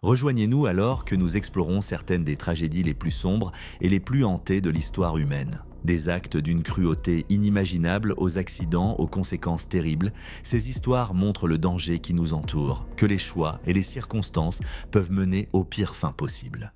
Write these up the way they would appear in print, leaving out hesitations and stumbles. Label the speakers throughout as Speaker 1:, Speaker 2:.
Speaker 1: Rejoignez-nous alors que nous explorons certaines des tragédies les plus sombres et les plus hantées de l'histoire humaine. Des actes d'une cruauté inimaginable aux accidents aux conséquences terribles, ces histoires montrent le danger qui nous entoure, que les choix et les circonstances peuvent mener aux pires fins possibles.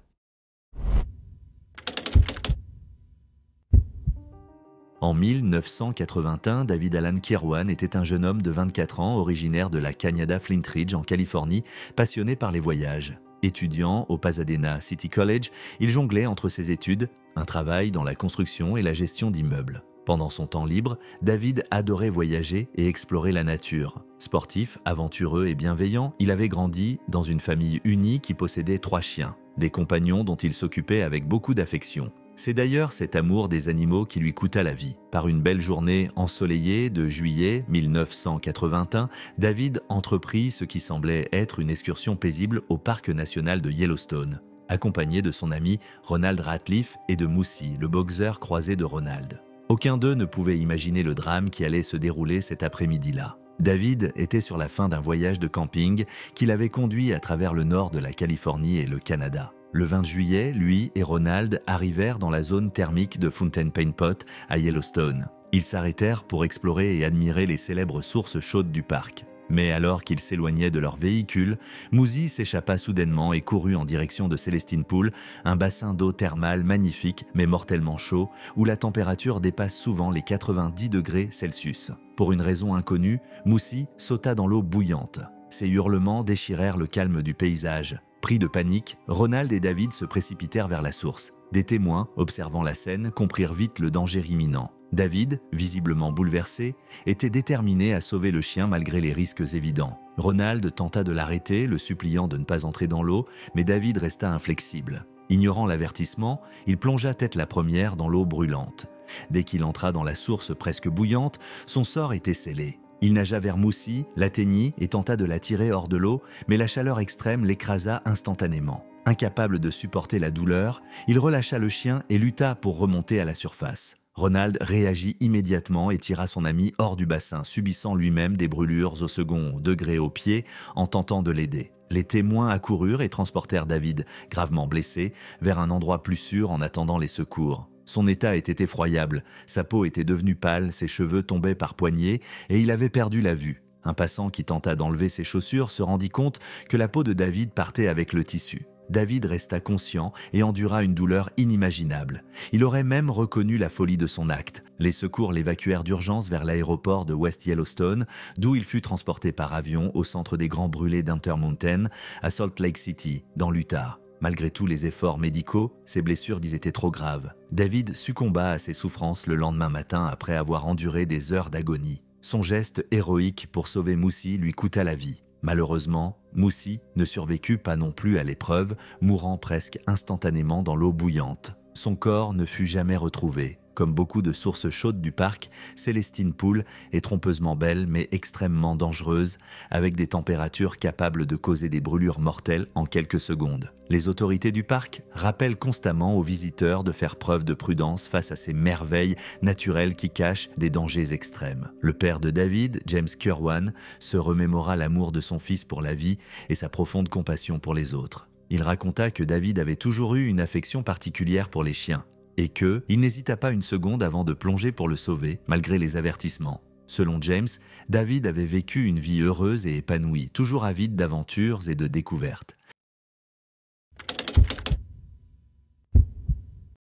Speaker 1: En 1981, David Alan Kirwan était un jeune homme de 24 ans originaire de la Cañada Flintridge en Californie, passionné par les voyages. Étudiant au Pasadena City College, il jonglait entre ses études, un travail dans la construction et la gestion d'immeubles. Pendant son temps libre, David adorait voyager et explorer la nature. Sportif, aventureux et bienveillant, il avait grandi dans une famille unie qui possédait 3 chiens, des compagnons dont il s'occupait avec beaucoup d'affection. C'est d'ailleurs cet amour des animaux qui lui coûta la vie. Par une belle journée ensoleillée de juillet 1981, David entreprit ce qui semblait être une excursion paisible au parc national de Yellowstone, accompagné de son ami Ronald Ratliff et de Moussi, le boxeur croisé de Ronald. Aucun d'eux ne pouvait imaginer le drame qui allait se dérouler cet après-midi-là. David était sur la fin d'un voyage de camping qui l'avait conduit à travers le nord de la Californie et le Canada. Le 20 juillet, lui et Ronald arrivèrent dans la zone thermique de Fountain Pain Pot à Yellowstone. Ils s'arrêtèrent pour explorer et admirer les célèbres sources chaudes du parc. Mais alors qu'ils s'éloignaient de leur véhicule, Moussi s'échappa soudainement et courut en direction de Celestine Pool, un bassin d'eau thermale magnifique mais mortellement chaud, où la température dépasse souvent les 90 degrés Celsius. Pour une raison inconnue, Moussi sauta dans l'eau bouillante. Ses hurlements déchirèrent le calme du paysage. Pris de panique, Ronald et David se précipitèrent vers la source. Des témoins, observant la scène, comprirent vite le danger imminent. David, visiblement bouleversé, était déterminé à sauver le chien malgré les risques évidents. Ronald tenta de l'arrêter, le suppliant de ne pas entrer dans l'eau, mais David resta inflexible. Ignorant l'avertissement, il plongea tête la première dans l'eau brûlante. Dès qu'il entra dans la source presque bouillante, son sort était scellé. Il nagea vers Moussi, l'atteignit et tenta de la tirer hors de l'eau, mais la chaleur extrême l'écrasa instantanément. Incapable de supporter la douleur, il relâcha le chien et lutta pour remonter à la surface. Ronald réagit immédiatement et tira son ami hors du bassin, subissant lui-même des brûlures au second degré aux pieds en tentant de l'aider. Les témoins accoururent et transportèrent David, gravement blessé, vers un endroit plus sûr en attendant les secours. Son état était effroyable, sa peau était devenue pâle, ses cheveux tombaient par poignées et il avait perdu la vue. Un passant qui tenta d'enlever ses chaussures se rendit compte que la peau de David partait avec le tissu. David resta conscient et endura une douleur inimaginable. Il aurait même reconnu la folie de son acte. Les secours l'évacuèrent d'urgence vers l'aéroport de West Yellowstone, d'où il fut transporté par avion au centre des Grands Brûlés d'Intermountain, à Salt Lake City, dans l'Utah. Malgré tous les efforts médicaux, ses blessures étaient trop graves. David succomba à ses souffrances le lendemain matin après avoir enduré des heures d'agonie. Son geste héroïque pour sauver Moussi lui coûta la vie. Malheureusement, Moussi ne survécut pas non plus à l'épreuve, mourant presque instantanément dans l'eau bouillante. Son corps ne fut jamais retrouvé. Comme beaucoup de sources chaudes du parc, Celestine Pool est trompeusement belle mais extrêmement dangereuse, avec des températures capables de causer des brûlures mortelles en quelques secondes. Les autorités du parc rappellent constamment aux visiteurs de faire preuve de prudence face à ces merveilles naturelles qui cachent des dangers extrêmes. Le père de David, James Kirwan, se remémora l'amour de son fils pour la vie et sa profonde compassion pour les autres. Il raconta que David avait toujours eu une affection particulière pour les chiens, et il n'hésita pas une seconde avant de plonger pour le sauver, malgré les avertissements. Selon James, David avait vécu une vie heureuse et épanouie, toujours avide d'aventures et de découvertes.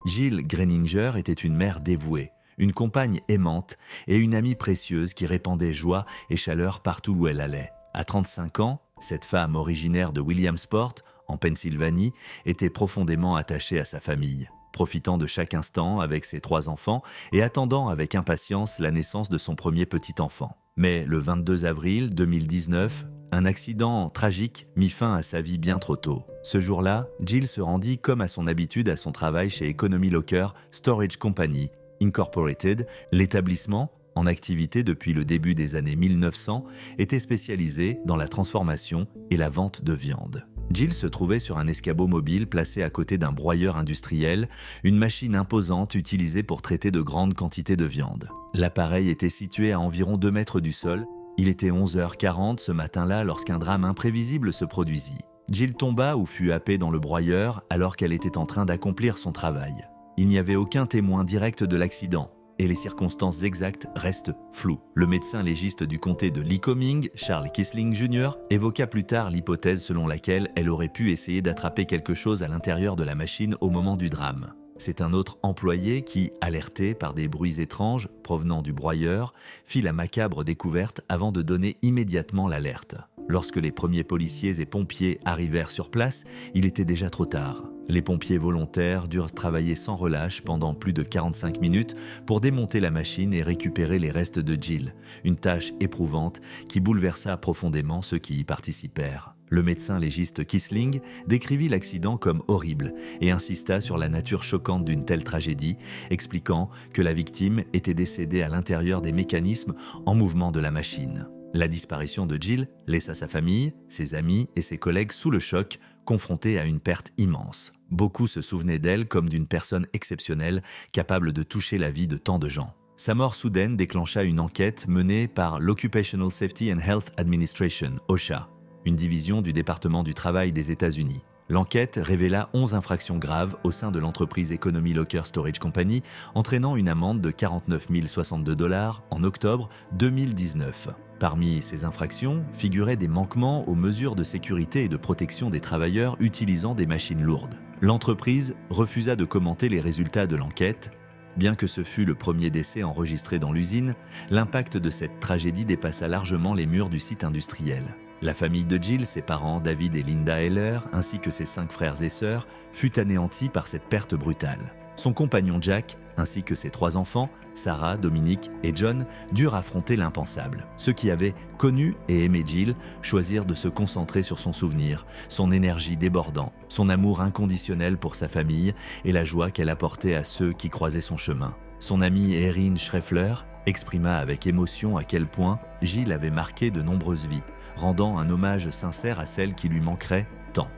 Speaker 1: Jill Greninger était une mère dévouée, une compagne aimante et une amie précieuse qui répandait joie et chaleur partout où elle allait. À 35 ans, cette femme originaire de Williamsport, en Pennsylvanie, était profondément attachée à sa famille. Profitant de chaque instant avec ses 3 enfants et attendant avec impatience la naissance de son premier petit-enfant. Mais le 22 avril 2019, un accident tragique mit fin à sa vie bien trop tôt. Ce jour-là, Jill se rendit comme à son habitude à son travail chez Economy Locker Storage Company, Incorporated. L'établissement, en activité depuis le début des années 1900, était spécialisé dans la transformation et la vente de viande. Jill se trouvait sur un escabeau mobile placé à côté d'un broyeur industriel, une machine imposante utilisée pour traiter de grandes quantités de viande. L'appareil était situé à environ 2 mètres du sol. Il était 11h40 ce matin-là lorsqu'un drame imprévisible se produisit. Jill tomba ou fut happée dans le broyeur alors qu'elle était en train d'accomplir son travail. Il n'y avait aucun témoin direct de l'accident et les circonstances exactes restent floues. Le médecin légiste du comté de Lycoming, Charles Kissling Jr., évoqua plus tard l'hypothèse selon laquelle elle aurait pu essayer d'attraper quelque chose à l'intérieur de la machine au moment du drame. C'est un autre employé qui, alerté par des bruits étranges provenant du broyeur, fit la macabre découverte avant de donner immédiatement l'alerte. Lorsque les premiers policiers et pompiers arrivèrent sur place, il était déjà trop tard. Les pompiers volontaires durent travailler sans relâche pendant plus de 45 minutes pour démonter la machine et récupérer les restes de Jill, une tâche éprouvante qui bouleversa profondément ceux qui y participèrent. Le médecin légiste Kissling décrivit l'accident comme horrible et insista sur la nature choquante d'une telle tragédie, expliquant que la victime était décédée à l'intérieur des mécanismes en mouvement de la machine. La disparition de Jill laissa sa famille, ses amis et ses collègues sous le choc, confrontés à une perte immense. Beaucoup se souvenaient d'elle comme d'une personne exceptionnelle, capable de toucher la vie de tant de gens. Sa mort soudaine déclencha une enquête menée par l'Occupational Safety and Health Administration, OSHA, une division du département du travail des États-Unis. L'enquête révéla 11 infractions graves au sein de l'entreprise Economy Locker Storage Company, entraînant une amende de 49 062 $ en octobre 2019. Parmi ces infractions figuraient des manquements aux mesures de sécurité et de protection des travailleurs utilisant des machines lourdes. L'entreprise refusa de commenter les résultats de l'enquête. Bien que ce fût le premier décès enregistré dans l'usine, l'impact de cette tragédie dépassa largement les murs du site industriel. La famille de Jill, ses parents David et Linda Heller, ainsi que ses 5 frères et sœurs, fut anéantie par cette perte brutale. Son compagnon Jack, ainsi que ses 3 enfants, Sarah, Dominique et John, durent affronter l'impensable. Ceux qui avaient connu et aimé Jill choisirent de se concentrer sur son souvenir, son énergie débordant, son amour inconditionnel pour sa famille et la joie qu'elle apportait à ceux qui croisaient son chemin. Son amie Erin Schreffler exprima avec émotion à quel point Jill avait marqué de nombreuses vies, rendant un hommage sincère à celle qui lui manquerait tant.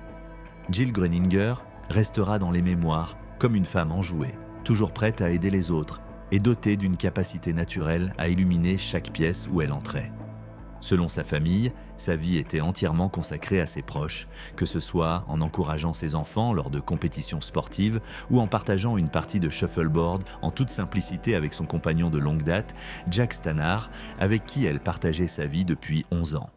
Speaker 1: Jill Grueninger restera dans les mémoires comme une femme enjouée, toujours prête à aider les autres et dotée d'une capacité naturelle à illuminer chaque pièce où elle entrait. Selon sa famille, sa vie était entièrement consacrée à ses proches, que ce soit en encourageant ses enfants lors de compétitions sportives ou en partageant une partie de shuffleboard en toute simplicité avec son compagnon de longue date, Jack Stannard, avec qui elle partageait sa vie depuis 11 ans.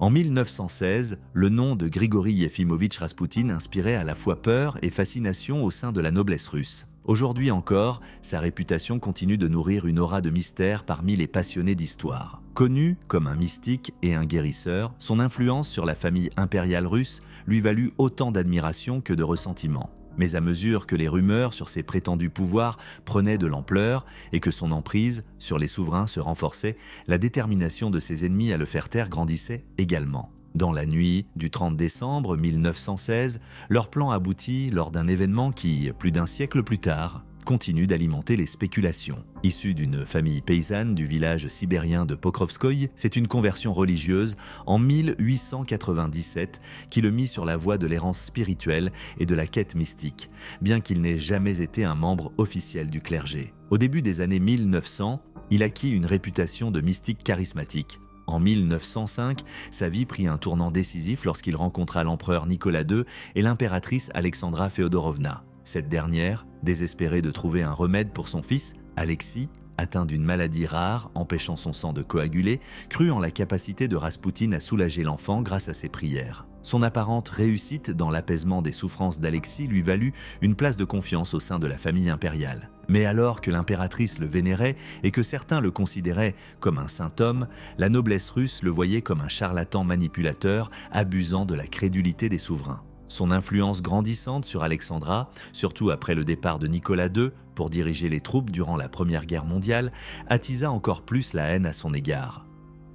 Speaker 1: En 1916, le nom de Grigori Yefimovitch Raspoutine inspirait à la fois peur et fascination au sein de la noblesse russe. Aujourd'hui encore, sa réputation continue de nourrir une aura de mystère parmi les passionnés d'histoire. Connu comme un mystique et un guérisseur, son influence sur la famille impériale russe lui valut autant d'admiration que de ressentiment. Mais à mesure que les rumeurs sur ses prétendus pouvoirs prenaient de l'ampleur et que son emprise sur les souverains se renforçait, la détermination de ses ennemis à le faire taire grandissait également. Dans la nuit du 30 décembre 1916, leur plan aboutit lors d'un événement qui, plus d'un siècle plus tard, continue d'alimenter les spéculations. Issu d'une famille paysanne du village sibérien de Pokrovskoï, c'est une conversion religieuse en 1897 qui le mit sur la voie de l'errance spirituelle et de la quête mystique, bien qu'il n'ait jamais été un membre officiel du clergé. Au début des années 1900, il acquit une réputation de mystique charismatique. En 1905, sa vie prit un tournant décisif lorsqu'il rencontra l'empereur Nicolas II et l'impératrice Alexandra Féodorovna. Cette dernière, désespérée de trouver un remède pour son fils, Alexis, atteint d'une maladie rare empêchant son sang de coaguler, crut en la capacité de Raspoutine à soulager l'enfant grâce à ses prières. Son apparente réussite dans l'apaisement des souffrances d'Alexis lui valut une place de confiance au sein de la famille impériale. Mais alors que l'impératrice le vénérait et que certains le considéraient comme un saint homme, la noblesse russe le voyait comme un charlatan manipulateur abusant de la crédulité des souverains. Son influence grandissante sur Alexandra, surtout après le départ de Nicolas II pour diriger les troupes durant la Première Guerre mondiale, attisa encore plus la haine à son égard.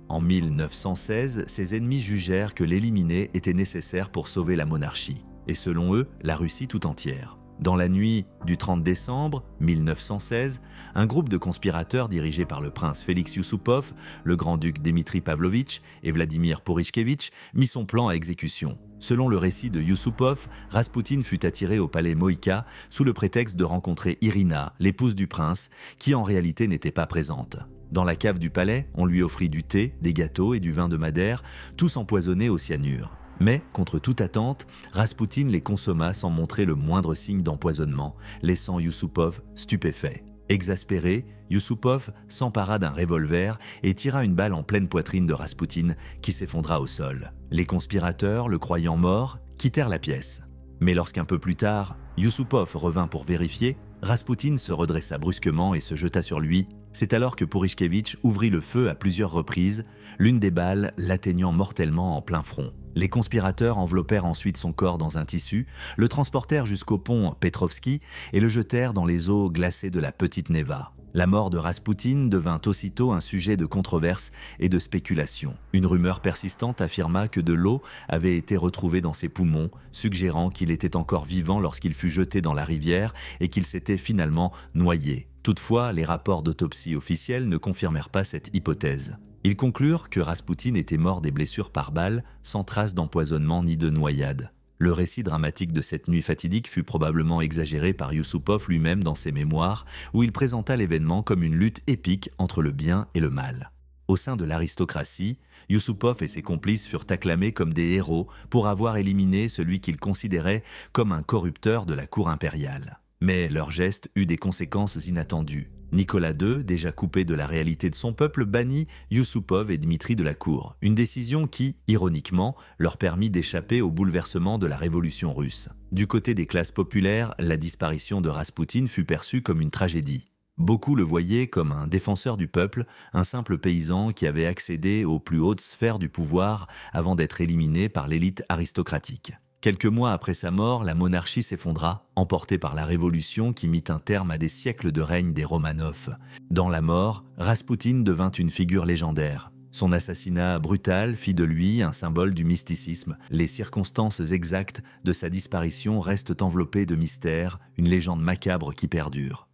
Speaker 1: En 1916, ses ennemis jugèrent que l'éliminer était nécessaire pour sauver la monarchie, et selon eux, la Russie tout entière. Dans la nuit du 30 décembre 1916, un groupe de conspirateurs dirigé par le prince Félix Youssoupov, le grand-duc Dmitri Pavlovitch et Vladimir Porichkevitch mit son plan à exécution. Selon le récit de Youssoupov, Raspoutine fut attiré au palais Moïka sous le prétexte de rencontrer Irina, l'épouse du prince, qui en réalité n'était pas présente. Dans la cave du palais, on lui offrit du thé, des gâteaux et du vin de Madère, tous empoisonnés au cyanure. Mais, contre toute attente, Raspoutine les consomma sans montrer le moindre signe d'empoisonnement, laissant Yusupov stupéfait. Exaspéré, Yusupov s'empara d'un revolver et tira une balle en pleine poitrine de Raspoutine qui s'effondra au sol. Les conspirateurs, le croyant mort, quittèrent la pièce. Mais lorsqu'un peu plus tard, Yusupov revint pour vérifier, Raspoutine se redressa brusquement et se jeta sur lui. C'est alors que Purishkevitch ouvrit le feu à plusieurs reprises, l'une des balles l'atteignant mortellement en plein front. Les conspirateurs enveloppèrent ensuite son corps dans un tissu, le transportèrent jusqu'au pont Petrovski et le jetèrent dans les eaux glacées de la petite Neva. La mort de Raspoutine devint aussitôt un sujet de controverse et de spéculation. Une rumeur persistante affirma que de l'eau avait été retrouvée dans ses poumons, suggérant qu'il était encore vivant lorsqu'il fut jeté dans la rivière et qu'il s'était finalement noyé. Toutefois, les rapports d'autopsie officiels ne confirmèrent pas cette hypothèse. Ils conclurent que Raspoutine était mort des blessures par balle, sans trace d'empoisonnement ni de noyade. Le récit dramatique de cette nuit fatidique fut probablement exagéré par Yusupov lui-même dans ses mémoires, où il présenta l'événement comme une lutte épique entre le bien et le mal. Au sein de l'aristocratie, Yusupov et ses complices furent acclamés comme des héros pour avoir éliminé celui qu'ils considéraient comme un corrupteur de la cour impériale. Mais leur geste eut des conséquences inattendues. Nicolas II, déjà coupé de la réalité de son peuple, bannit Yusupov et Dmitri de la cour, une décision qui, ironiquement, leur permit d'échapper au bouleversement de la révolution russe. Du côté des classes populaires, la disparition de Raspoutine fut perçue comme une tragédie. Beaucoup le voyaient comme un défenseur du peuple, un simple paysan qui avait accédé aux plus hautes sphères du pouvoir avant d'être éliminé par l'élite aristocratique. Quelques mois après sa mort, la monarchie s'effondra, emportée par la révolution qui mit un terme à des siècles de règne des Romanov. Dans la mort, Raspoutine devint une figure légendaire. Son assassinat brutal fit de lui un symbole du mysticisme. Les circonstances exactes de sa disparition restent enveloppées de mystère, une légende macabre qui perdure.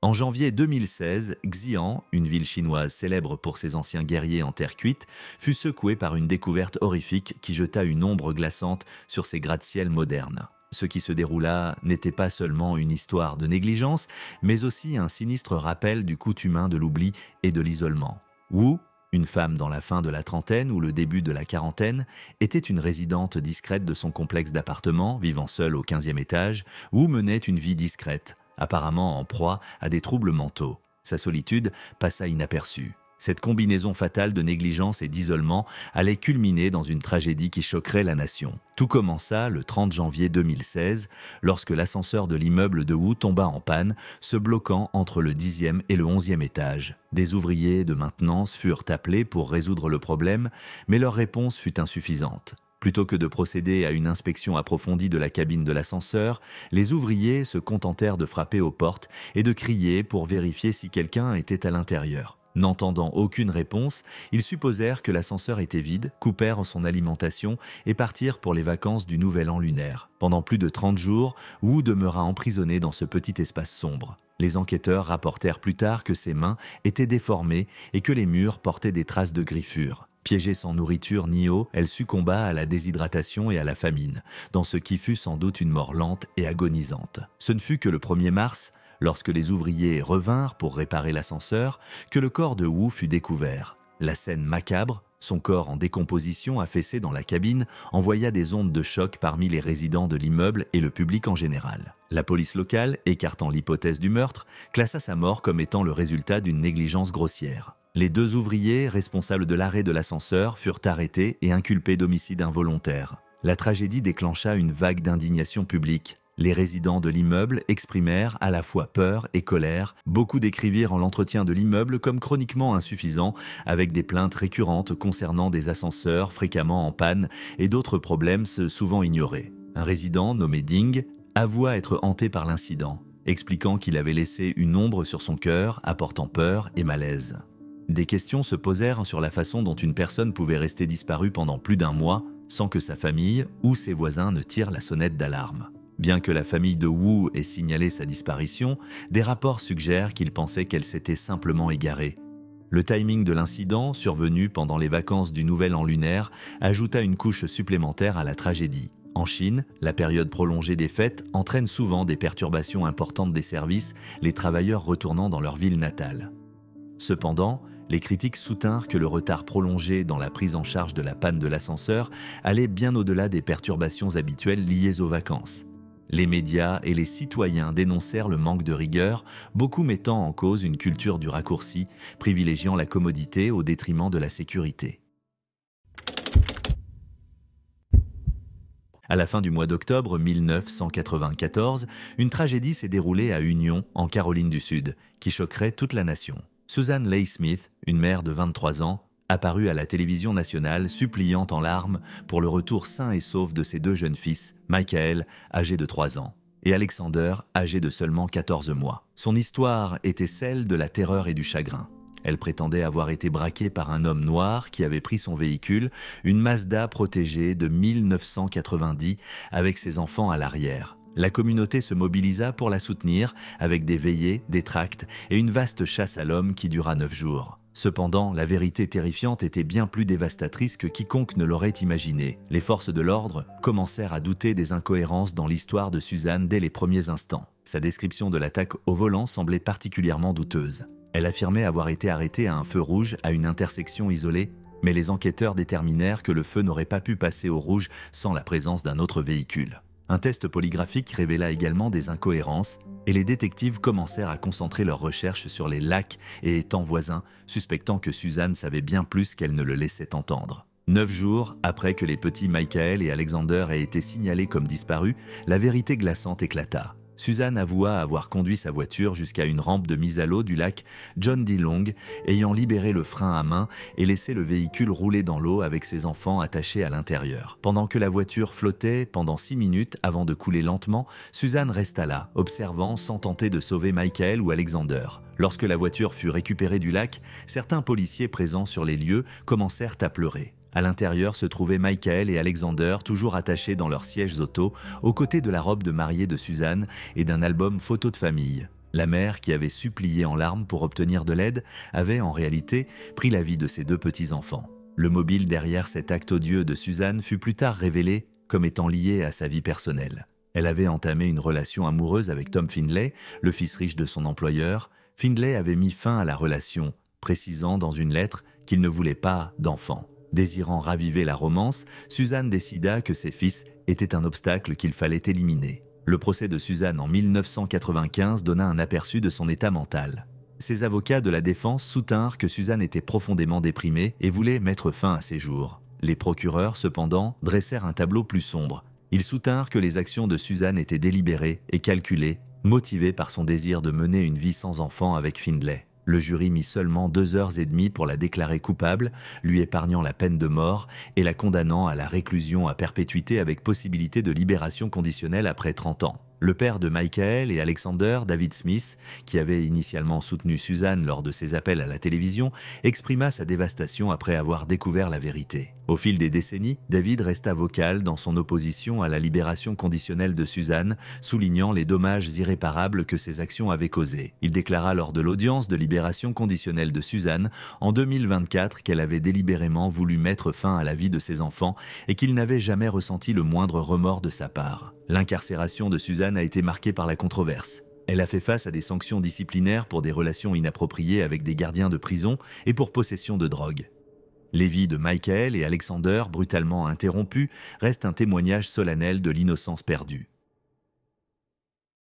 Speaker 1: En janvier 2016, Xi'an, une ville chinoise célèbre pour ses anciens guerriers en terre cuite, fut secouée par une découverte horrifique qui jeta une ombre glaçante sur ses gratte-ciel modernes. Ce qui se déroula n'était pas seulement une histoire de négligence, mais aussi un sinistre rappel du coût humain de l'oubli et de l'isolement. Wu, une femme dans la fin de la trentaine ou le début de la quarantaine, était une résidente discrète de son complexe d'appartements, vivant seule au 15e étage, Wu menait une vie discrète, apparemment en proie à des troubles mentaux. Sa solitude passa inaperçue. Cette combinaison fatale de négligence et d'isolement allait culminer dans une tragédie qui choquerait la nation. Tout commença le 30 janvier 2016, lorsque l'ascenseur de l'immeuble de Wu tomba en panne, se bloquant entre le 10e et le 11e étage. Des ouvriers de maintenance furent appelés pour résoudre le problème, mais leur réponse fut insuffisante. Plutôt que de procéder à une inspection approfondie de la cabine de l'ascenseur, les ouvriers se contentèrent de frapper aux portes et de crier pour vérifier si quelqu'un était à l'intérieur. N'entendant aucune réponse, ils supposèrent que l'ascenseur était vide, coupèrent son alimentation et partirent pour les vacances du Nouvel An lunaire. Pendant plus de 30 jours, Wu demeura emprisonné dans ce petit espace sombre. Les enquêteurs rapportèrent plus tard que ses mains étaient déformées et que les murs portaient des traces de griffures. Piégée sans nourriture ni eau, elle succomba à la déshydratation et à la famine, dans ce qui fut sans doute une mort lente et agonisante. Ce ne fut que le 1er mars, lorsque les ouvriers revinrent pour réparer l'ascenseur, que le corps de Wu fut découvert. La scène macabre, son corps en décomposition affaissé dans la cabine, envoya des ondes de choc parmi les résidents de l'immeuble et le public en général. La police locale, écartant l'hypothèse du meurtre, classa sa mort comme étant le résultat d'une négligence grossière. Les 2 ouvriers responsables de l'arrêt de l'ascenseur furent arrêtés et inculpés d'homicide involontaire. La tragédie déclencha une vague d'indignation publique. Les résidents de l'immeuble exprimèrent à la fois peur et colère. Beaucoup décrivirent l'entretien de l'immeuble comme chroniquement insuffisant, avec des plaintes récurrentes concernant des ascenseurs fréquemment en panne et d'autres problèmes souvent ignorés. Un résident nommé Ding avoua être hanté par l'incident, expliquant qu'il avait laissé une ombre sur son cœur, apportant peur et malaise. Des questions se posèrent sur la façon dont une personne pouvait rester disparue pendant plus d'1 mois sans que sa famille ou ses voisins ne tirent la sonnette d'alarme. Bien que la famille de Wu ait signalé sa disparition, des rapports suggèrent qu'ils pensaient qu'elle s'était simplement égarée. Le timing de l'incident, survenu pendant les vacances du Nouvel An lunaire, ajouta une couche supplémentaire à la tragédie. En Chine, la période prolongée des fêtes entraîne souvent des perturbations importantes des services, les travailleurs retournant dans leur ville natale. Cependant, les critiques soutinrent que le retard prolongé dans la prise en charge de la panne de l'ascenseur allait bien au-delà des perturbations habituelles liées aux vacances. Les médias et les citoyens dénoncèrent le manque de rigueur, beaucoup mettant en cause une culture du raccourci, privilégiant la commodité au détriment de la sécurité. À la fin du mois d'octobre 1994, une tragédie s'est déroulée à Union, en Caroline du Sud, qui choquerait toute la nation. Susan Leigh Smith, une mère de 23 ans, apparut à la télévision nationale suppliant en larmes pour le retour sain et sauf de ses deux jeunes fils, Michael, âgé de 3 ans, et Alexander, âgé de seulement 14 mois. Son histoire était celle de la terreur et du chagrin. Elle prétendait avoir été braquée par un homme noir qui avait pris son véhicule, une Mazda protégée de 1990 avec ses enfants à l'arrière. La communauté se mobilisa pour la soutenir avec des veillées, des tracts et une vaste chasse à l'homme qui dura 9 jours. Cependant, la vérité terrifiante était bien plus dévastatrice que quiconque ne l'aurait imaginé. Les forces de l'ordre commencèrent à douter des incohérences dans l'histoire de Suzanne dès les premiers instants. Sa description de l'attaque au volant semblait particulièrement douteuse. Elle affirmait avoir été arrêtée à un feu rouge à une intersection isolée, mais les enquêteurs déterminèrent que le feu n'aurait pas pu passer au rouge sans la présence d'un autre véhicule. Un test polygraphique révéla également des incohérences et les détectives commencèrent à concentrer leurs recherches sur les lacs et étangs voisins, suspectant que Suzanne savait bien plus qu'elle ne le laissait entendre. 9 jours après que les petits Michael et Alexander aient été signalés comme disparus, la vérité glaçante éclata. Suzanne avoua avoir conduit sa voiture jusqu'à une rampe de mise à l'eau du lac John D. Long, ayant libéré le frein à main et laissé le véhicule rouler dans l'eau avec ses enfants attachés à l'intérieur. Pendant que la voiture flottait pendant 6 minutes avant de couler lentement, Suzanne resta là, observant sans tenter de sauver Michael ou Alexander. Lorsque la voiture fut récupérée du lac, certains policiers présents sur les lieux commencèrent à pleurer. À l'intérieur se trouvaient Michael et Alexander, toujours attachés dans leurs sièges auto, aux côtés de la robe de mariée de Suzanne et d'un album photo de famille. La mère, qui avait supplié en larmes pour obtenir de l'aide, avait en réalité pris la vie de ses 2 petits-enfants. Le mobile derrière cet acte odieux de Suzanne fut plus tard révélé comme étant lié à sa vie personnelle. Elle avait entamé une relation amoureuse avec Tom Findlay, le fils riche de son employeur. Findlay avait mis fin à la relation, précisant dans une lettre qu'il ne voulait pas d'enfants. Désirant raviver la romance, Suzanne décida que ses fils étaient un obstacle qu'il fallait éliminer. Le procès de Suzanne en 1995 donna un aperçu de son état mental. Ses avocats de la défense soutinrent que Suzanne était profondément déprimée et voulait mettre fin à ses jours. Les procureurs, cependant, dressèrent un tableau plus sombre. Ils soutinrent que les actions de Suzanne étaient délibérées et calculées, motivées par son désir de mener une vie sans enfant avec Findlay. Le jury mit seulement 2h30 pour la déclarer coupable, lui épargnant la peine de mort et la condamnant à la réclusion à perpétuité avec possibilité de libération conditionnelle après 30 ans. Le père de Michael et Alexander, David Smith, qui avait initialement soutenu Suzanne lors de ses appels à la télévision, exprima sa dévastation après avoir découvert la vérité. Au fil des décennies, David resta vocal dans son opposition à la libération conditionnelle de Suzanne, soulignant les dommages irréparables que ses actions avaient causés. Il déclara lors de l'audience de libération conditionnelle de Suzanne en 2024 qu'elle avait délibérément voulu mettre fin à la vie de ses enfants et qu'il n'avait jamais ressenti le moindre remords de sa part. L'incarcération de Suzanne a été marquée par la controverse. Elle a fait face à des sanctions disciplinaires pour des relations inappropriées avec des gardiens de prison et pour possession de drogue. Les vies de Michael et Alexander, brutalement interrompues, restent un témoignage solennel de l'innocence perdue.